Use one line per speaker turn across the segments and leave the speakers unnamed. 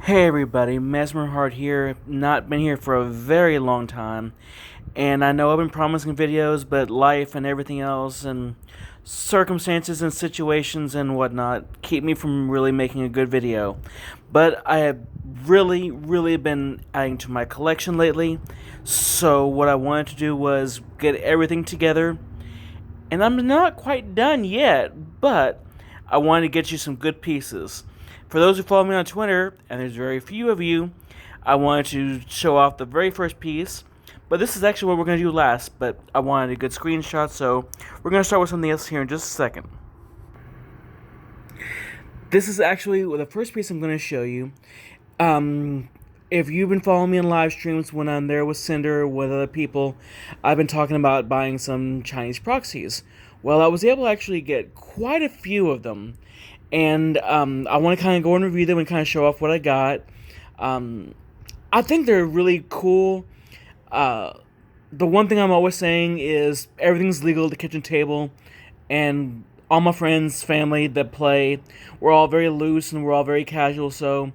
Hey everybody, Mesmerheart here. Not been here for a very long time, and I know I've been promising videos, but life and everything else, and circumstances and situations and whatnot keep me from really making a good video. But I have really been adding to my collection lately, so what I wanted to do was get everything together, and I'm not quite done yet, but I wanted to get you some good pieces. For those who follow me on Twitter, and there's very few of you, I wanted to show off the very first piece. But this is actually what we're going to do last, but I wanted a good screenshot, so we're going to start with something else here in just a second. This is actually the first piece I'm going to show you. If you've been following me in live streams when I'm there with Cinder or with other people, I've been talking about buying some Chinese proxies. Well, I was able to actually get quite a few of them, and I want to kind of go and review them and kind of show off what I got. I think they're really cool. The one thing I'm always saying is everything's legal at the kitchen table, and all my friends, family that play, we're all very loose and we're all very casual, so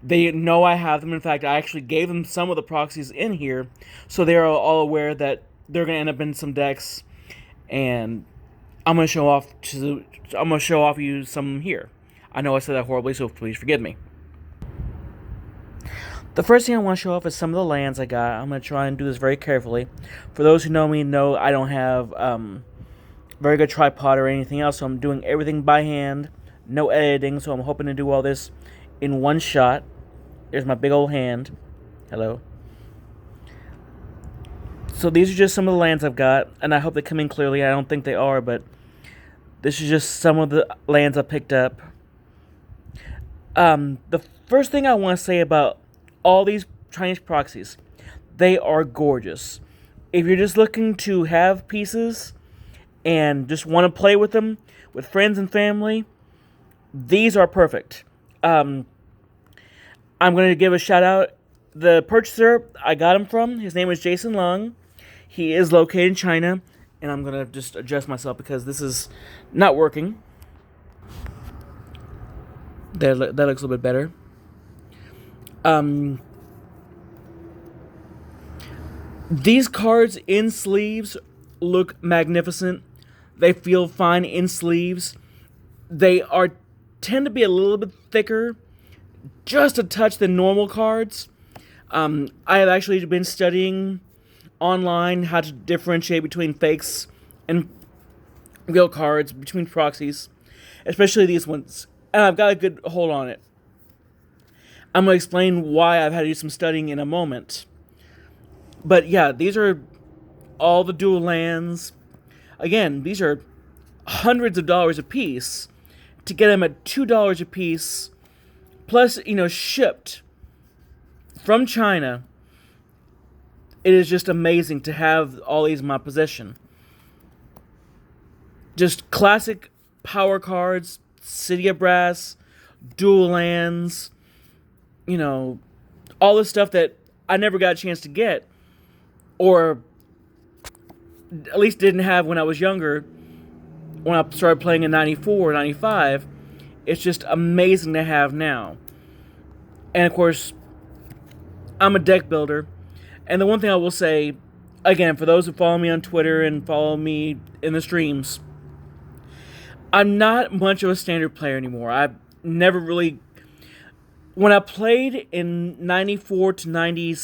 they know I have them. In fact, I actually gave them some of the proxies in here, so they're all aware that they're gonna end up in some decks, and I'm gonna show off you some here. I know I said that horribly, so please forgive me. The first thing I want to show off is some of the lands I got. I'm gonna try and do this very carefully. For those who know me, know I don't have very good tripod or anything else, so I'm doing everything by hand, no editing. So I'm hoping to do all this in one shot. There's my big old hand. Hello. So these are just some of the lands I've got, and I hope they come in clearly. I don't think they are, but this is just some of the lands I picked up. The first thing I want to say about all these Chinese proxies, they are gorgeous. If you're just looking to have pieces and just want to play with them with friends and family, these are perfect. I'm going to give a shout out. The purchaser I got him from, his name is Jason Lung. He is located in China, and I'm going to just adjust myself because this is not working. That looks a little bit better. These cards in sleeves look magnificent. They feel fine in sleeves. They tend to be a little bit thicker, just a touch than normal cards. I have actually been studying online how to differentiate between fakes and real cards, between proxies, especially these ones. And I've got a good hold on it. I'm going to explain why I've had to do some studying in a moment. But yeah, these are all the dual lands. Again, these are hundreds of dollars a piece. To get them at $2 a piece, plus, shipped from China, it is just amazing to have all these in my possession. Just classic power cards, City of Brass, dual lands, all the stuff that I never got a chance to get, or at least didn't have when I was younger, when I started playing in 94, 95. It's just amazing to have now. And of course, I'm a deck builder, and the one thing I will say, again, for those who follow me on Twitter and follow me in the streams, I'm not much of a standard player anymore. I've never really... When I played in 94 to 90...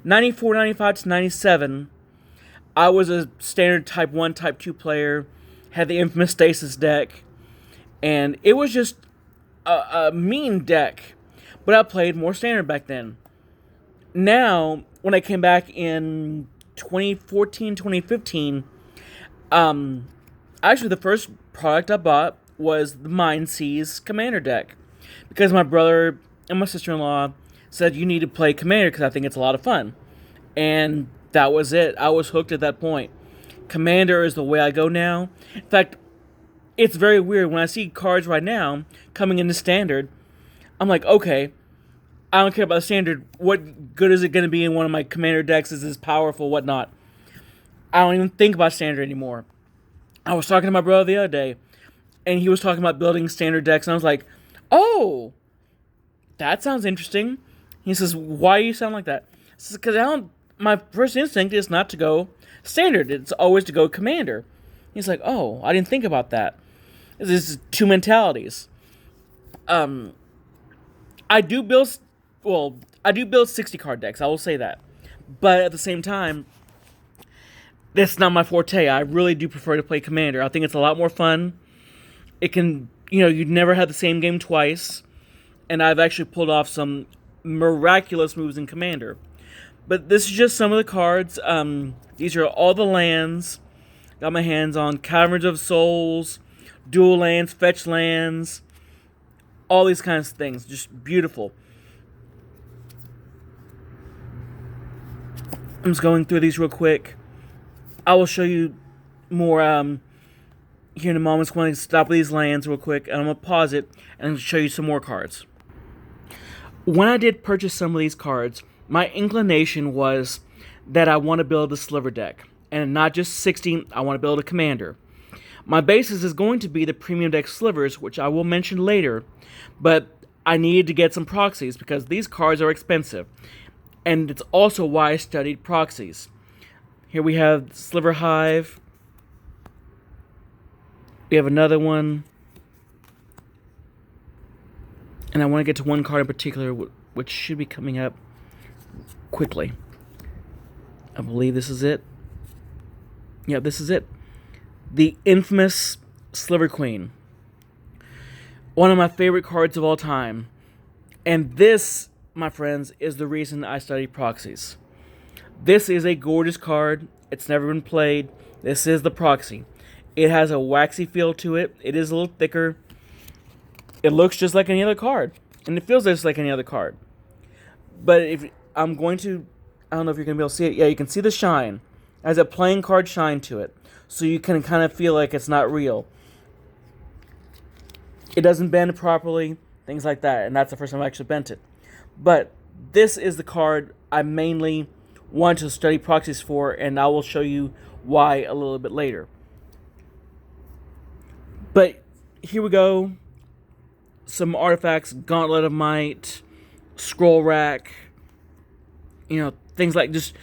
94, 95 to 97, I was a standard Type 1, Type 2 player, had the infamous Stasis deck, and it was just a mean deck, but I played more standard back then. Now, when I came back in 2014, 2015, actually the first product I bought was the Mind Seas Commander deck, because my brother and my sister-in-law said, you need to play Commander because I think it's a lot of fun. And that was it. I was hooked at that point. Commander is the way I go now. In fact, it's very weird. When I see cards right now coming into Standard, I'm like, okay, I don't care about the Standard. What good is it going to be in one of my Commander decks? Is this powerful, whatnot? I don't even think about Standard anymore. I was talking to my brother the other day, and he was talking about building Standard decks, and I was like, oh, that sounds interesting. He says, why do you sound like that? I says, because my first instinct is not to go standard. It's always to go commander. He's like, oh, I didn't think about that. This is two mentalities. I do build, I do build 60 card decks. I will say that. But at the same time, that's not my forte. I really do prefer to play commander. I think it's a lot more fun. It can, you'd never have the same game twice. And I've actually pulled off some miraculous moves in commander. But this is just some of the cards. These are all the lands. Got my hands on Caverns of Souls, dual lands, fetch lands, all these kinds of things. Just beautiful. I'm just going through these real quick. I will show you more here in a moment. I'm going to stop with these lands real quick, and I'm going to pause it and show you some more cards. When I did purchase some of these cards, my inclination was that I want to build a sliver deck. And not just 60, I want to build a commander. My basis is going to be the premium deck slivers, which I will mention later, but I needed to get some proxies because these cards are expensive. And it's also why I studied proxies. Here we have Sliver Hive. We have another one. And I want to get to one card in particular, which should be coming up quickly. I believe this is it. Yeah, this is it. The infamous Sliver Queen. One of my favorite cards of all time. And this, my friends, is the reason I study proxies. This is a gorgeous card. It's never been played. This is the proxy. It has a waxy feel to it. It is a little thicker. It looks just like any other card. And it feels just like any other card. But if I'm going to... I don't know if you're going to be able to see it. Yeah, you can see the shine. It has a playing card shine to it. So you can kind of feel like it's not real. It doesn't bend properly. Things like that. And that's the first time I actually bent it. But this is the card I mainly want to study proxies for. And I will show you why a little bit later. But here we go. Some artifacts. Gauntlet of Might. Scroll Rack. Things like just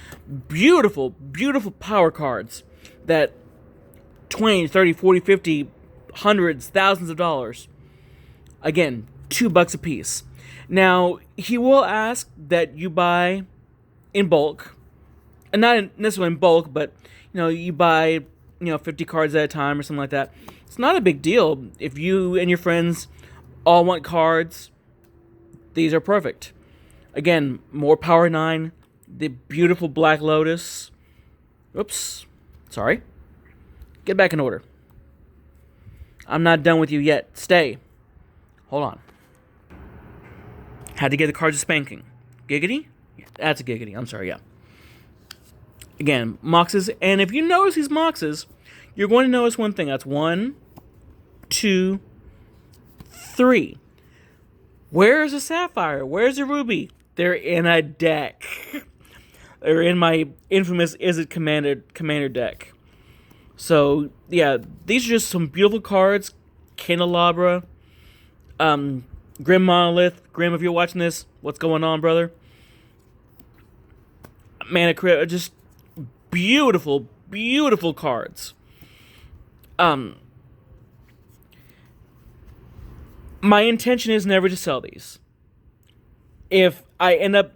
beautiful, beautiful power cards that 20, 30, 40, 50, hundreds, thousands of dollars. Again, $2 a piece. Now, he will ask that you buy in bulk. And not necessarily in bulk, but, you buy, 50 cards at a time or something like that. It's not a big deal. If you and your friends all want cards, these are perfect. Again, more Power 9. The beautiful Black Lotus. Oops. Sorry. Get back in order. I'm not done with you yet. Stay. Hold on. Had to get the cards of spanking. Giggity? That's a giggity. I'm sorry, yeah. Again, Moxes. And if you notice these Moxes, you're going to notice one thing. That's 1, 2, 3. Where's the Sapphire? Where's the Ruby? They're in a deck. They're in my infamous Is It Commander deck. So, yeah, these are just some beautiful cards. Candelabra. Grim Monolith. Grim, if you're watching this, what's going on, brother? Mana Crypt. Just beautiful, beautiful cards. My intention is never to sell these. If I end up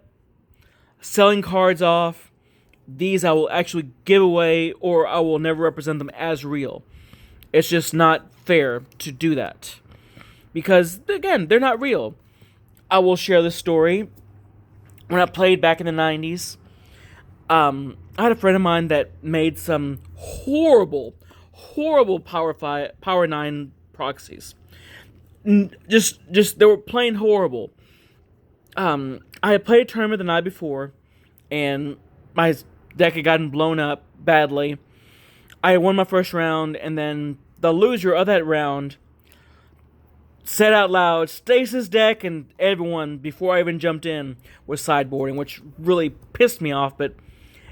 selling cards off, these I will actually give away, or I will never represent them as real. It's just not fair to do that. Because, again, they're not real. I will share this story. When I played back in the 90s, I had a friend of mine that made some horrible Power 9 proxies. Just they were plain horrible. I had played a tournament the night before, and my deck had gotten blown up badly. I had won my first round, and then the loser of that round said out loud, Stasis deck, and everyone, before I even jumped in, was sideboarding, which really pissed me off, but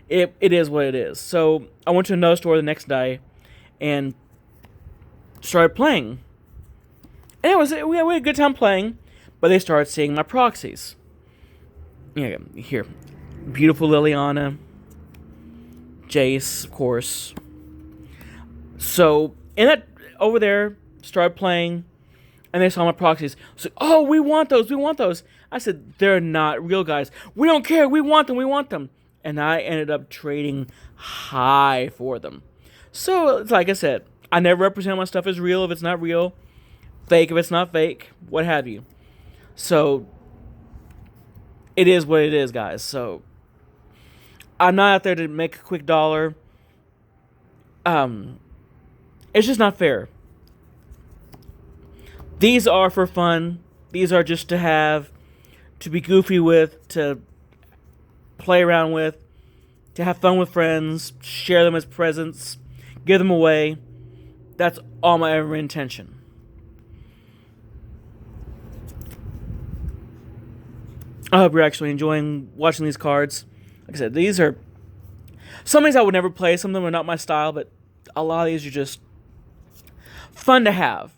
it is what it is. So I went to another store the next day, and started playing. And we had a good time playing, but they started seeing my proxies. Yeah, here. Beautiful Liliana. Jace, of course. So, in that, over there, started playing, and they saw my proxies. So, oh, we want those. I said, they're not real, guys. We don't care, we want them. And I ended up trading high for them. So, like I said, I never represent my stuff as real if it's not real, fake if it's not fake, what have you. So, it is what it is, guys. So, I'm not out there to make a quick dollar. It's just not fair. These are for fun. These are just to have, to be goofy with, to play around with, to have fun with friends, share them as presents, give them away. That's all my ever intention. I hope you're actually enjoying watching these cards. Like I said, these are some of these I would never play. Some of them are not my style, but a lot of these are just fun to have.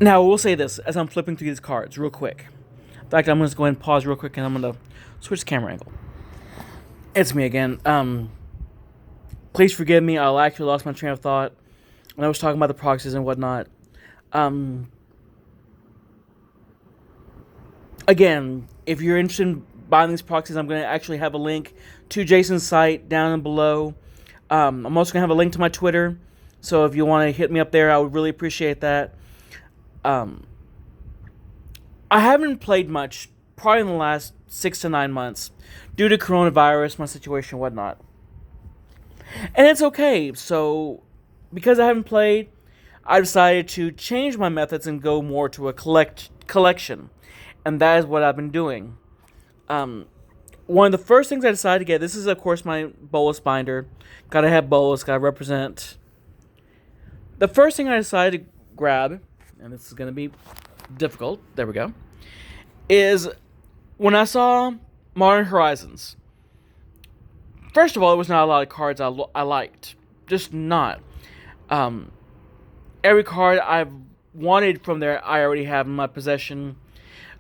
Now, we'll say this as I'm flipping through these cards real quick. In fact, I'm going to go ahead and pause real quick, and I'm going to switch camera angle. It's me again. Please forgive me. I actually lost my train of thought when I was talking about the proxies and whatnot. Again, if you're interested in buying these proxies, I'm going to actually have a link to Jason's site down below. I'm also going to have a link to my Twitter. So if you want to hit me up there, I would really appreciate that. I haven't played much, probably in the last 6 to 9 months, due to coronavirus, my situation, and whatnot. And it's okay. So, because I haven't played, I decided to change my methods and go more to a collection. And that is what I've been doing. One of the first things I decided to get, this is of course my bolus binder. Gotta have bolus, gotta represent. The first thing I decided to grab, and this is gonna be difficult, there we go, is when I saw Modern Horizons. First of all, there was not a lot of cards I liked. Just not. Every card I've wanted from there, I already have in my possession.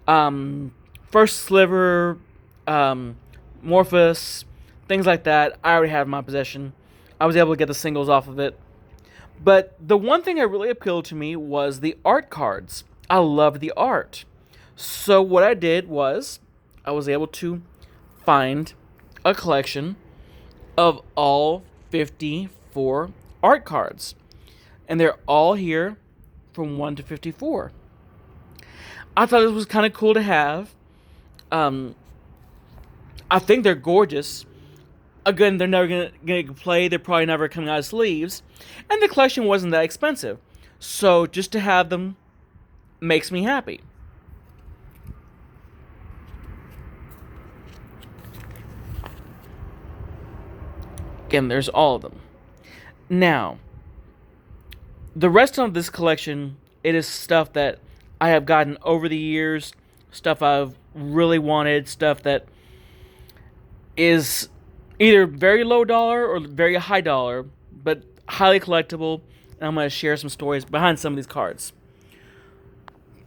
First Sliver, Morphus, things like that, I already have in my possession. I was able to get the singles off of it. But the one thing that really appealed to me was the art cards. I loved the art. So what I did was, I was able to find a collection of all 54 art cards. And they're all here from 1 to 54. I thought this was kind of cool to have. I think they're gorgeous. Again, they're never going to play. They're probably never coming out of sleeves. And the collection wasn't that expensive. So just to have them makes me happy. Again, there's all of them. Now, the rest of this collection, it is stuff that I have gotten over the years, stuff I've really wanted, stuff that is either very low dollar or very high dollar, but highly collectible, and I'm going to share some stories behind some of these cards.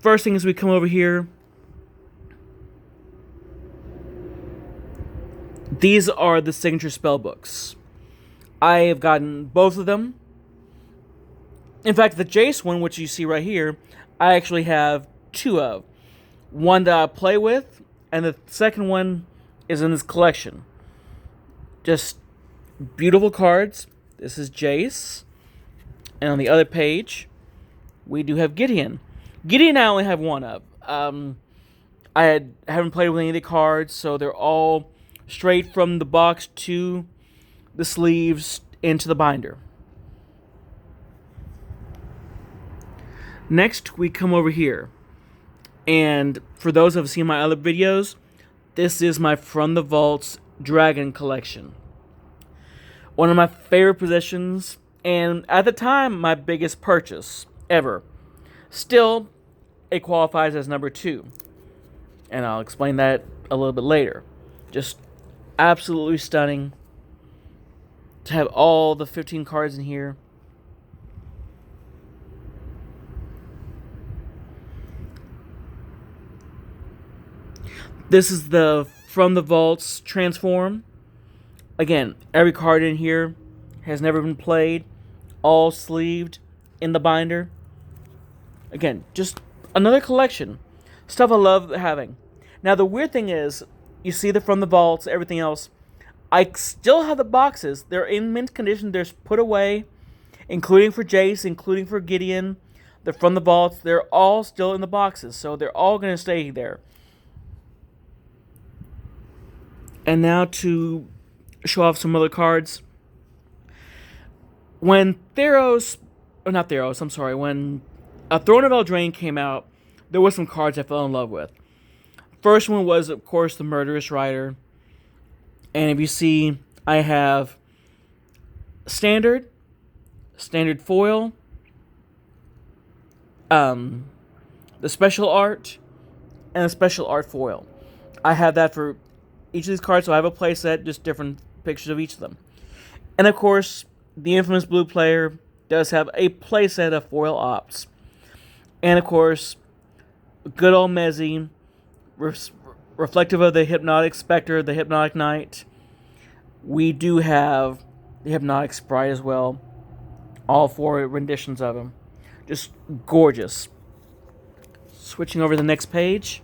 First thing is we come over here. These are the signature spell books. I have gotten both of them. In fact, the Jace one, which you see right here, I actually have 2 of. One that I play with, and the second one is in this collection. Just beautiful cards. This is Jace. And on the other page, we do have Gideon. Gideon I only have 1 of. I haven't played with any of the cards, so they're all straight from the box to the sleeves into the binder. Next, we come over here. And for those who have seen my other videos, this is my From the Vaults Dragon collection. One of my favorite possessions, and at the time, my biggest purchase ever. Still, it qualifies as number 2. And I'll explain that a little bit later. Just absolutely stunning. to have all the 15 cards in here. This is the From the Vaults transform. Again, every card in here has never been played, all sleeved in the binder. Again, just another collection. Stuff I love having. Now, the weird thing is, you see the From the Vaults, everything else. I still have the boxes. They're in mint condition. They're put away, including for Jace, including for Gideon. The From the Vaults, they're all still in the boxes, so they're all going to stay there. And now to show off some other cards. When Theros, or not Theros, I'm sorry, when A Throne of Eldraine came out, there were some cards I fell in love with. First one was, of course, the Murderous Rider. And if you see, I have standard foil, the special art, and a special art foil. I have that for each of these cards, so I have a playset, just different pictures of each of them. And of course, the infamous blue player does have a playset of foil ops. And of course, good old Mezzy, reflective of the Hypnotic Spectre, the Hypnotic Knight. We do have the Hypnotic Sprite as well. All 4 renditions of him. Just gorgeous. Switching over to the next page.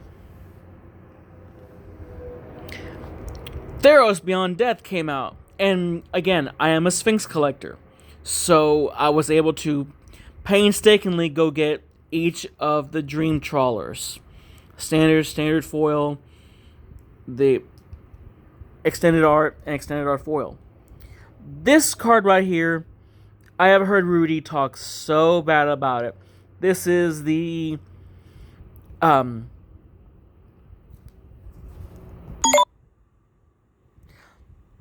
Theros Beyond Death came out. And again, I am a Sphinx collector. So I was able to painstakingly go get each of the Dream Trawlers. Standard foil, the extended art, and extended art foil. This card right here, I have heard Rudy talk so bad about it. This is the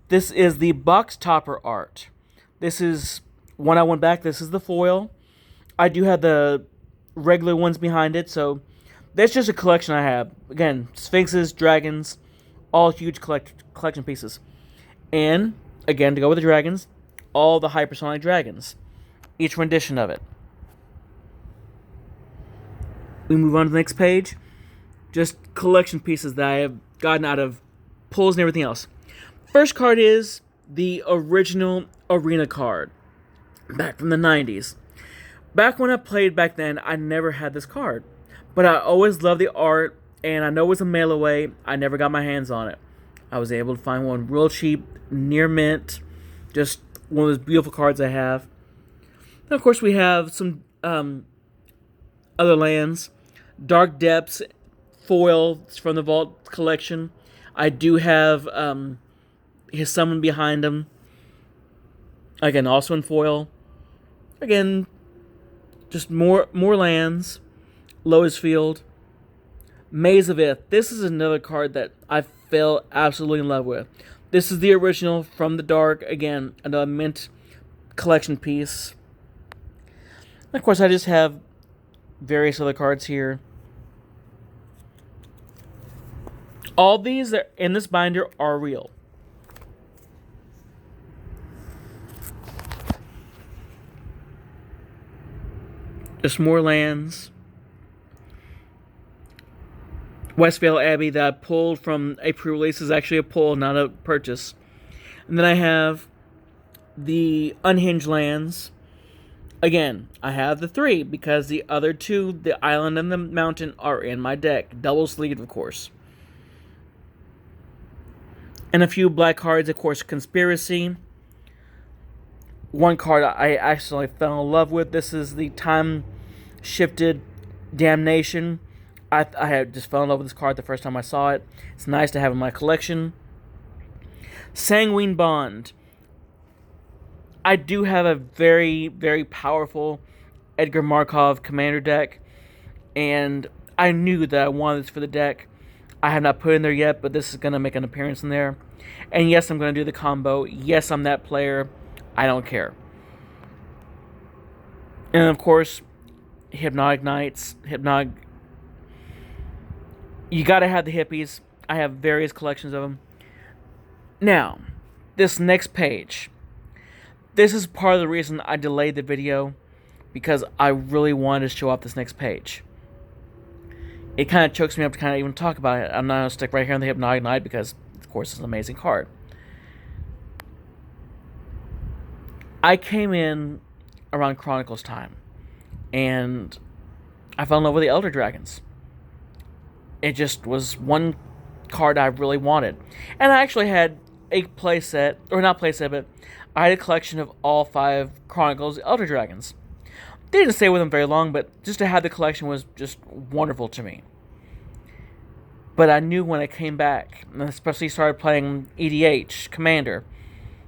this is the box topper art. This is when I went back. This is the foil. I do have the regular ones behind it, so that's just a collection I have. Again, Sphinxes, dragons, all huge collection pieces. And, again, to go with the dragons, all the hypersonic dragons. Each rendition of it. We move on to the next page. Just collection pieces that I have gotten out of pulls and everything else. First card is the original Arena card. Back from the 90s. Back when I played back then, I never had this card. But I always loved the art, and I know it was a mail away. I never got my hands on it. I was able to find one real cheap, near mint. Just one of those beautiful cards I have. And of course, we have some other lands. Dark Depths foil from the Vault collection. I do have his summon behind him. Again, also in foil. Again, just more lands. Lotus Field. Maze of Ith. This is another card that I fell absolutely in love with. This is the original from the Dark. Again, another mint collection piece. And of course, I just have various other cards here. All these that are in this binder are real. Just more lands. Westvale Abbey that I pulled from a pre-release is actually a pull, not a purchase. And then I have the Unhinged lands. Again, I have the 3 because the other 2, the Island and the Mountain, are in my deck. Double sleeved, of course. And a few black cards, of course, Conspiracy. One card I actually fell in love with. This is the time-shifted Damnation. I had just fell in love with this card the first time I saw it. It's nice to have in my collection. Sanguine Bond. I do have a very, very powerful Edgar Markov commander deck, and I knew that I wanted this for the deck. I have not put in there yet, but this is going to make an appearance in there. And yes, I'm going to do the combo. Yes, I'm that player. I don't care. And of course, Hypnotic Knights, you gotta have the hippies. I have various collections of them. Now, this next page. This is part of the reason I delayed the video, because I really wanted to show off this next page. It kind of chokes me up to kind of even talk about it. I'm not going to stick right here on the Hypnotic Knight because, of course, it's an amazing card. I came in around Chronicles time, and I fell in love with the Elder Dragons. It just was one card I really wanted. And I actually had a playset, or not playset, but I had a collection of all 5 Chronicles Elder Dragons. They didn't stay with them very long, but just to have the collection was just wonderful to me. But I knew when I came back, and especially started playing EDH, Commander,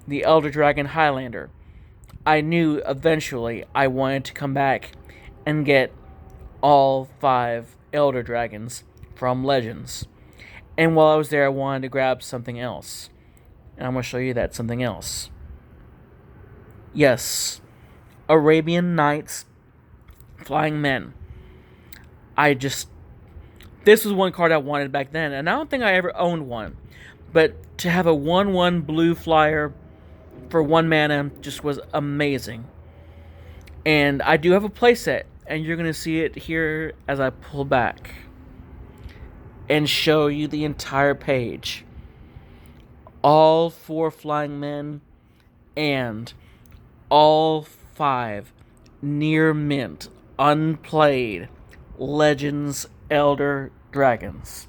the Elder Dragon Highlander, I knew eventually I wanted to come back and get all 5 Elder Dragons from Legends. And while I was there, I wanted to grab something else. And I'm going to show you that something else. Yes, Arabian Knights, Flying Men. This was one card I wanted back then, and I don't think I ever owned one. But to have a 1/1 blue flyer for 1 mana just was amazing. And I do have a playset, and you're going to see it here as I pull back and show you the entire page. All 4 Flying Men and all 5 near mint, unplayed Legends Elder Dragons.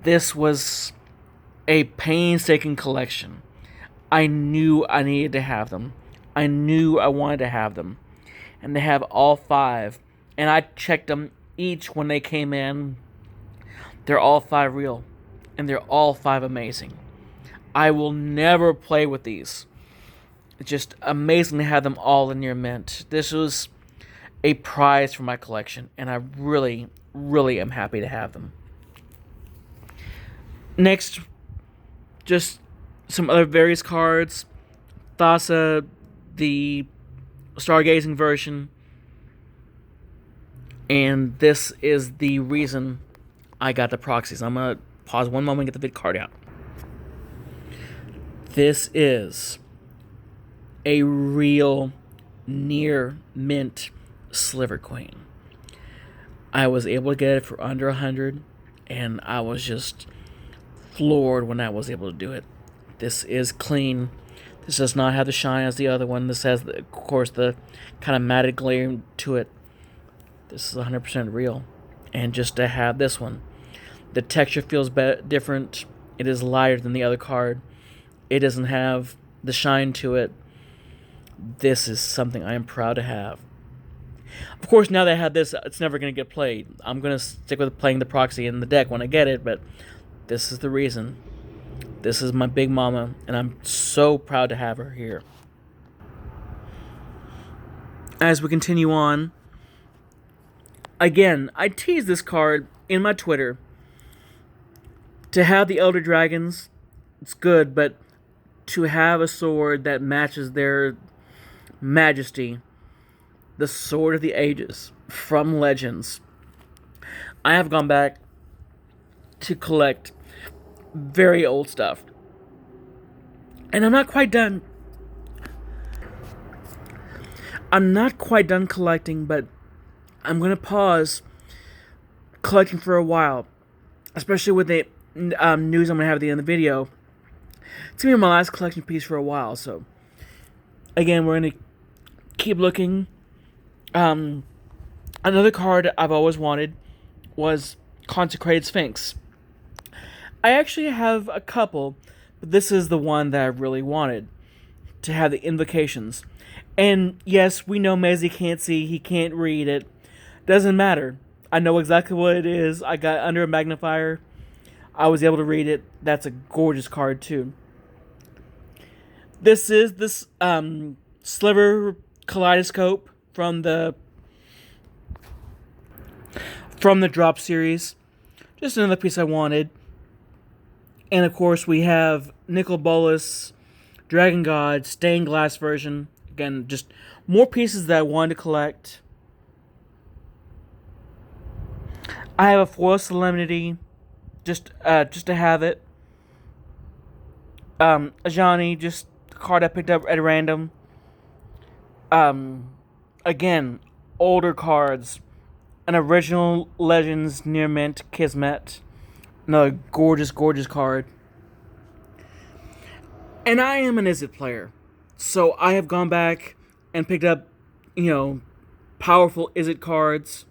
This was a painstaking collection. I knew I needed to have them. I knew I wanted to have them. And they have all 5. And I checked them each when they came in. They're all 5 real. And they're all 5 amazing. I will never play with these. It's just amazing to have them all in your mint. This was a prize for my collection, and I really, really am happy to have them. Next, just some other various cards. Thassa, the Stargazing version. And this is the reason I got the Proxies. I'm going to pause one moment and get the vid card out. This is a real near mint Sliver Queen. I was able to get it for under 100, and I was just floored when I was able to do it. This is clean. This does not have the shine as the other one. This has, of course, the kind of matted glare to it. This is 100% real. And just to have this one, the texture feels different. It is lighter than the other card. It doesn't have the shine to it. This is something I am proud to have. Of course, now that I have this, it's never going to get played. I'm going to stick with playing the Proxy in the deck when I get it, but this is the reason. This is my big mama, and I'm so proud to have her here. As we continue on, again, I teased this card in my Twitter. To have the Elder Dragons, it's good, but to have a sword that matches their majesty, the Sword of the Ages from Legends. I have gone back to collect very old stuff, and I'm not quite done. I'm not quite done collecting, but I'm going to pause collecting for a while, especially with the news I'm going to have at the end of the video. It's going to be my last collection piece for a while, so again, we're going to keep looking. Another card I've always wanted was Consecrated Sphinx. I actually have a couple, but this is the one that I really wanted, to have the invocations. And yes, we know Mezzy can't see, he can't read it. Doesn't matter. I know exactly what it is. I got under a magnifier. I was able to read it. That's a gorgeous card too. This is this Sliver Kaleidoscope from the Drop series. Just another piece I wanted. And of course we have Nicol Bolas, Dragon God, Stained Glass version. Again, just more pieces that I wanted to collect. I have a Foil Solemnity, just to have it. Ajani, just a card I picked up at random. Um, again, older cards. An original Legends Near Mint Kismet. Another gorgeous, gorgeous card. And I am an Izzet player. So I have gone back and picked up, powerful Izzet cards.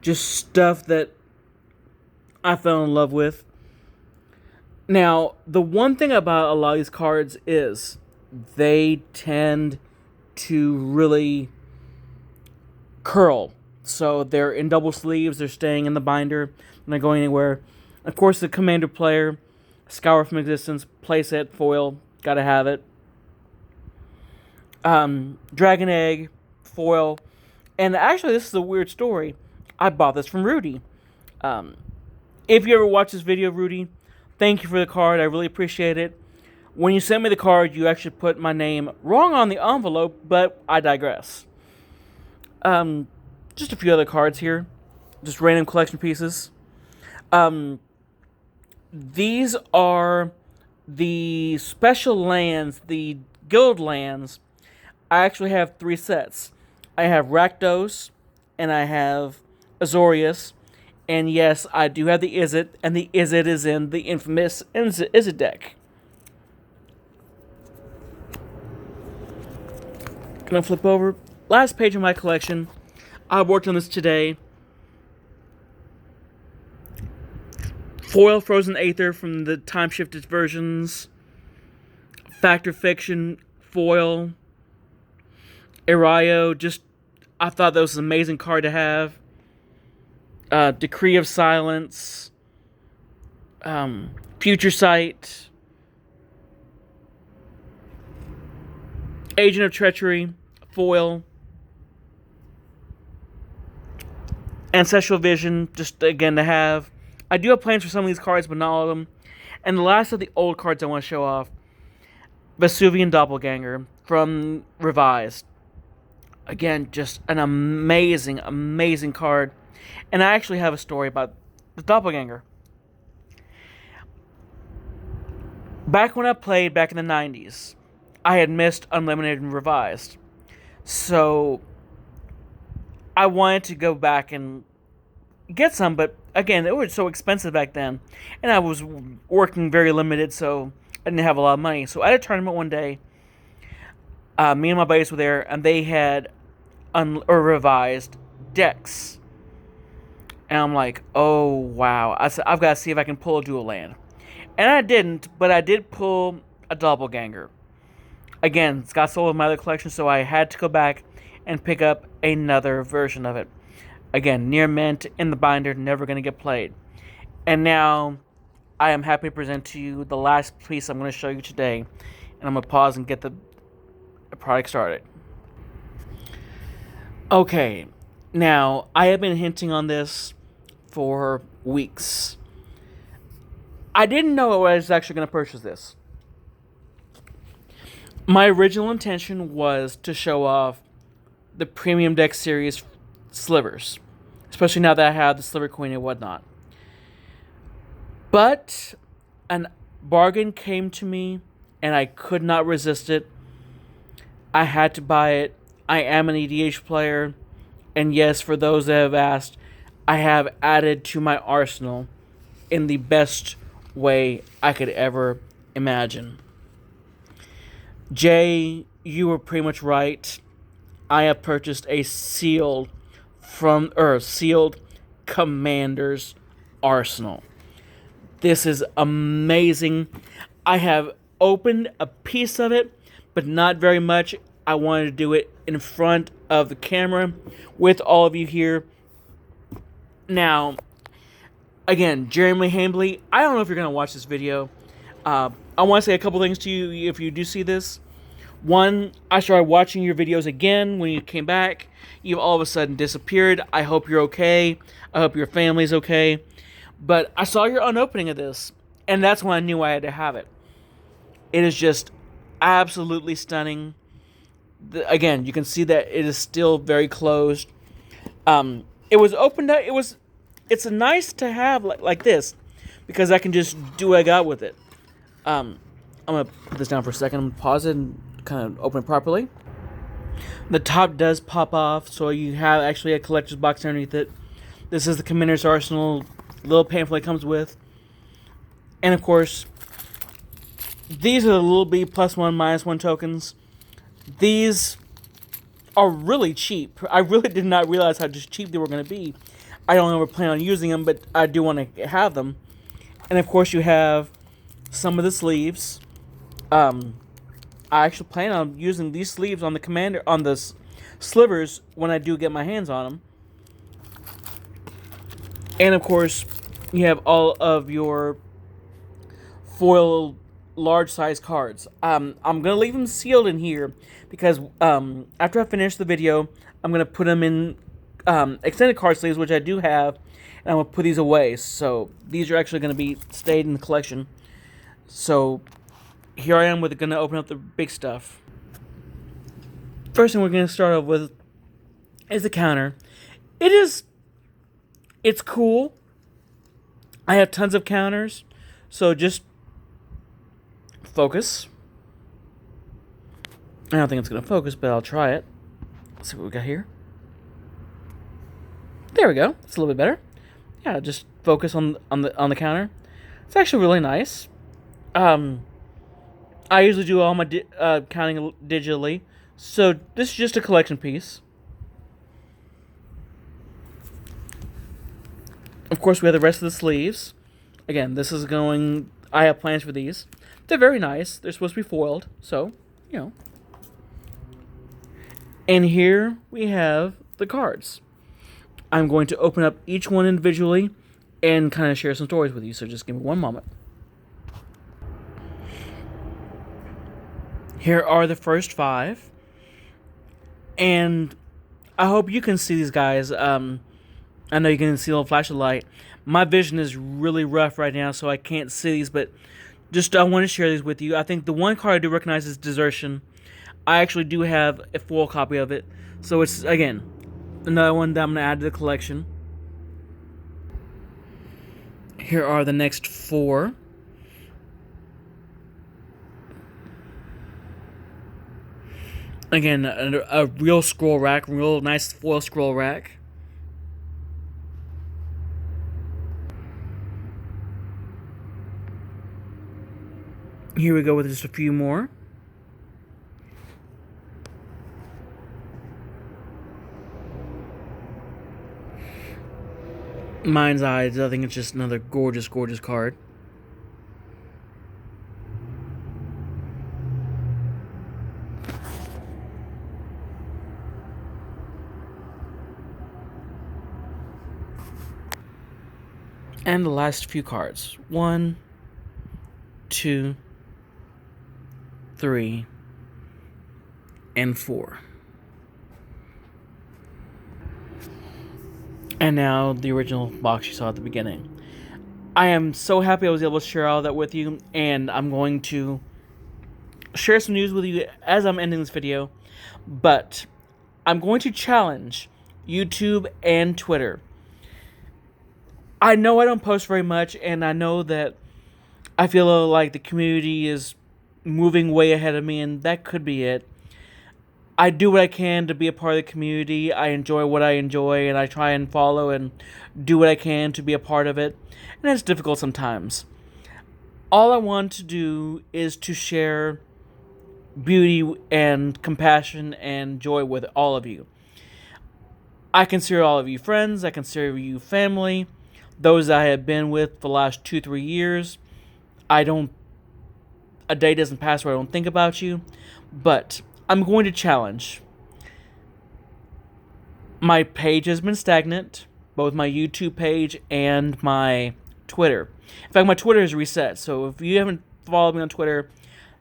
Just stuff that I fell in love with. Now, the one thing about a lot of these cards is they tend to really curl. So they're in double sleeves, they're staying in the binder, they're not going anywhere. Of course, the Commander player, Scour from Existence, playset, foil, gotta have it. Dragon Egg, foil. And actually, this is a weird story. I bought this from Rudy. If you ever watch this video, Rudy, thank you for the card. I really appreciate it. When you sent me the card, you actually put my name wrong on the envelope, but I digress. Just a few other cards here. Just random collection pieces. These are the special lands, the guild lands. I actually have 3 sets. I have Rakdos, and I have Azorius, and yes, I do have the Izzet, and the Izzet is in the infamous Izzet deck. Gonna flip over. Last page of my collection. I worked on this today. Foil Frozen Aether from the time-shifted versions. Fact or Fiction foil. Erayo, I thought that was an amazing card to have. Decree of Silence. Future Sight. Agent of Treachery foil. Ancestral Vision, just again to have. I do have plans for some of these cards, but not all of them. And the last of the old cards I want to show off. Vesuvian Doppelganger from Revised. Again, just an amazing, amazing card. And I actually have a story about the Doppelganger. Back when I played back in the 90s, I had missed Unlimited and Revised. So I wanted to go back and get some, but again, it was so expensive back then. And I was working very limited, so I didn't have a lot of money. So at a tournament one day, me and my buddies were there, and they had revised decks. And I'm like, oh, wow. I said, I've got to see if I can pull a dual land. And I didn't, but I did pull a Doppelganger. Again, it's got sold in my other collection, so I had to go back and pick up another version of it. Again, near mint, in the binder, never going to get played. And now, I am happy to present to you the last piece I'm going to show you today. And I'm going to pause and get the product started. Okay, now, I have been hinting on this for weeks. I didn't know I was actually going to purchase this. My original intention was to show off the Premium Deck Series slivers, especially now that I have the Sliver Queen and whatnot. But a bargain came to me, and I could not resist it. I had to buy it. I am an EDH player, and yes, for those that have asked, I have added to my arsenal in the best way I could ever imagine. Jay, you were pretty much right. I have purchased a sealed Commander's Arsenal. This is amazing. I have opened a piece of it, but not very much. I wanted to do it in front of the camera with all of you here. Now, again, Jeremy Hambley, I don't know if you're going to watch this video. I want to say a couple things to you if you do see this. One, I started watching your videos again when you came back. You've all of a sudden disappeared. I hope you're okay. I hope your family's okay. But I saw your unopening of this, and that's when I knew I had to have it. It is just absolutely stunning. Again, you can see that it is still very closed. It was opened up. It's a nice to have like this, because I can just do what I got with it. I'm gonna put this down for a second. I'm gonna pause it and kind of open it properly. The top does pop off, so you have actually a collector's box underneath it. This is the Commander's Arsenal little pamphlet it comes with. And of course, these are the little B +1, -1 tokens. These are really cheap. I really did not realize how just cheap they were going to be. I don't ever plan on using them, but I do want to have them. And of course, you have some of the sleeves. I actually plan on using these sleeves on the Commander, on the slivers when I do get my hands on them. And of course, you have all of your foil large size cards. I'm gonna leave them sealed in here because after I finish the video, I'm gonna put them in extended card sleeves, which I do have, and I'm gonna put these away. So these are actually gonna be stayed in the collection. So here I am gonna open up the big stuff. First thing we're gonna start off with is the counter. It's cool. I have tons of counters, so just focus. I don't think it's gonna focus, but I'll try it. Let's see what we got here. There we go. It's a little bit better. Yeah, just focus on the counter. It's actually really nice. I usually do all my counting digitally, so this is just a collection piece. Of course, we have the rest of the sleeves. Again, this is going... I have plans for these. They're very nice. They're supposed to be foiled, so, you know. And here we have the cards. I'm going to open up each one individually and kind of share some stories with you, so just give me one moment. Here are the first 5. And I hope you can see these guys. I know you can see a little flash of light. My vision is really rough right now, so I can't see these, but just I want to share these with you. I think the one card I do recognize is Desertion. I actually do have a full copy of it, so it's, again, another one that I'm going to add to the collection. Here are the next 4. Again, a real scroll rack, real nice foil scroll rack. Here we go with just a few more. Mind's Eyes, I think it's just another gorgeous, gorgeous card. And the last few cards. 1, 2, 3, and 4. And now the original box you saw at the beginning. I am so happy I was able to share all that with you, and I'm going to share some news with you as I'm ending this video. But I'm going to challenge YouTube and Twitter. I know I don't post very much, and I know that I feel like the community is moving way ahead of me, and that could be it. I do what I can to be a part of the community. I enjoy what I enjoy, and I try and follow and do what I can to be a part of it. And it's difficult sometimes. All I want to do is to share beauty and compassion and joy with all of you. I consider all of you friends. I consider you family. Those I have been with for the last 2-3 years. A day doesn't pass where I don't think about you. But I'm going to challenge. My page has been stagnant, both my YouTube page and my Twitter. In fact, my Twitter is reset, so if you haven't followed me on Twitter,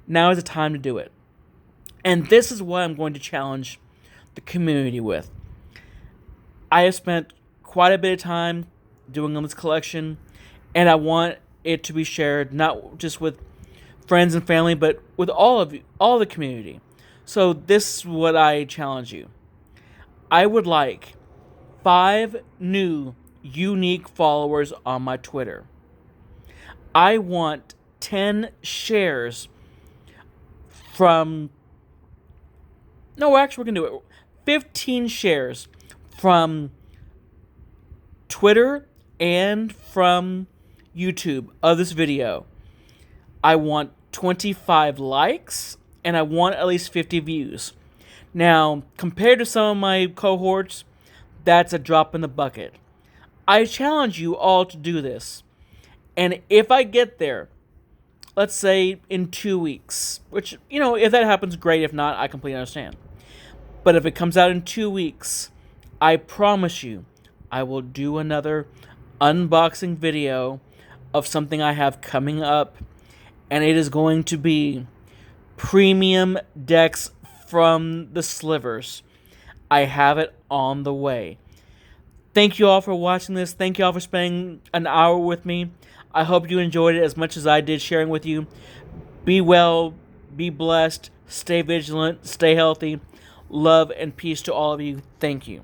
now is the time to do it. And this is what I'm going to challenge the community with. I have spent quite a bit of time doing on this collection, and I want it to be shared not just with friends and family, but with all of you, all the community. So this is what I challenge you. I would like 5 new unique followers on my Twitter. I want 10 shares from No, actually, we're going to do it. 15 shares from Twitter and from YouTube of this video. I want 25 likes, and I want at least 50 views. Now, compared to some of my cohorts, that's a drop in the bucket. I challenge you all to do this. And if I get there, let's say in 2 weeks, which, if that happens, great. If not, I completely understand. But if it comes out in 2 weeks, I promise you, I will do another unboxing video of something I have coming up. And it is going to be premium decks from the slivers. I have it on the way. Thank you all for watching this. Thank you all for spending an hour with me. I hope you enjoyed it as much as I did sharing with you. Be well, be blessed, stay vigilant, stay healthy. Love and peace to all of you. Thank you.